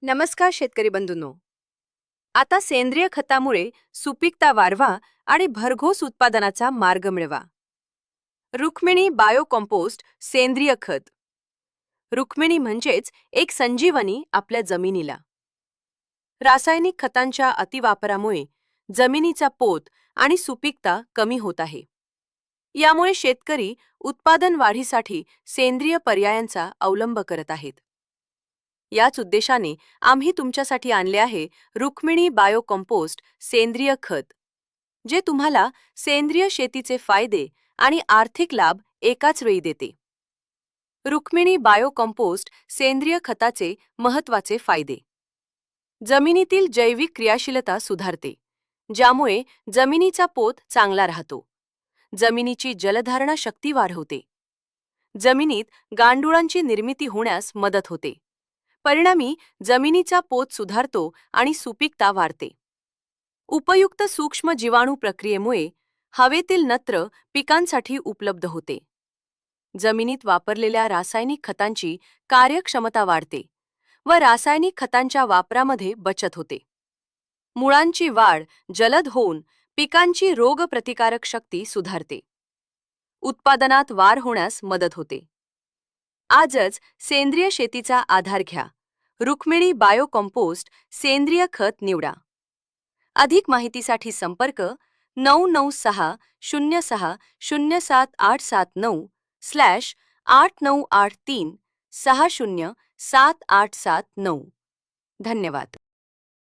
नमस्कार शेतकरी बंधूंनो. आता सेंद्रिय खतामुळे सुपीकता वाढवा आणि भरघोस उत्पादनाचा मार्ग मिळवा. रुक्मिणी बायोकॉम्पोस्ट सेंद्रिय खत. रुक्मिणी म्हणजेच एक संजीवनी आपल्या जमिनीला. रासायनिक खतांच्या अतिवापरामुळे जमिनीचा पोत आणि सुपीकता कमी होत आहे. यामुळे शेतकरी उत्पादन वाढीसाठी सेंद्रिय पर्यायांचा अवलंब करत आहेत. याच उद्देशाने आम्ही तुमच्यासाठी आणले आहे रुक्मिणी बायोकॉम्पोस्ट सेंद्रिय खत, जे तुम्हाला सेंद्रिय शेतीचे फायदे आणि आर्थिक लाभ एकाच वेळी देते. रुक्मिणी बायोकॉम्पोस्ट सेंद्रिय खताचे महत्त्वाचे फायदे. जमिनीतील जैविक क्रियाशीलता सुधारते, ज्यामुळे जमिनीचा पोत चांगला राहतो. जमिनीची जलधारणा शक्ती वाढवते. जमिनीत गांडुळांची निर्मिती होण्यास मदत होते. परिणामी जमिनीचा पोत सुधारतो आणि सुपीकता वाढते. उपयुक्त सूक्ष्म जीवाणू प्रक्रियेमुळे हवेतील नत्र पिकांसाठी उपलब्ध होते. जमिनीत वापरलेल्या रासायनिक खतांची कार्यक्षमता वाढते व रासायनिक खतांच्या वापरामध्ये बचत होते. मुळांची वाढ जलद होऊन पिकांची रोगप्रतिकारक शक्ती सुधारते. उत्पादनात वाढ होण्यास मदत होते. आजच सेंद्रिय शेतीचा आधार घ्या. रुक्मिणी बायोकॉम्पोस्ट सेंद्रिय खत निवडा. अधिक माहितीसाठी संपर्क 9960707879/8983607879. धन्यवाद.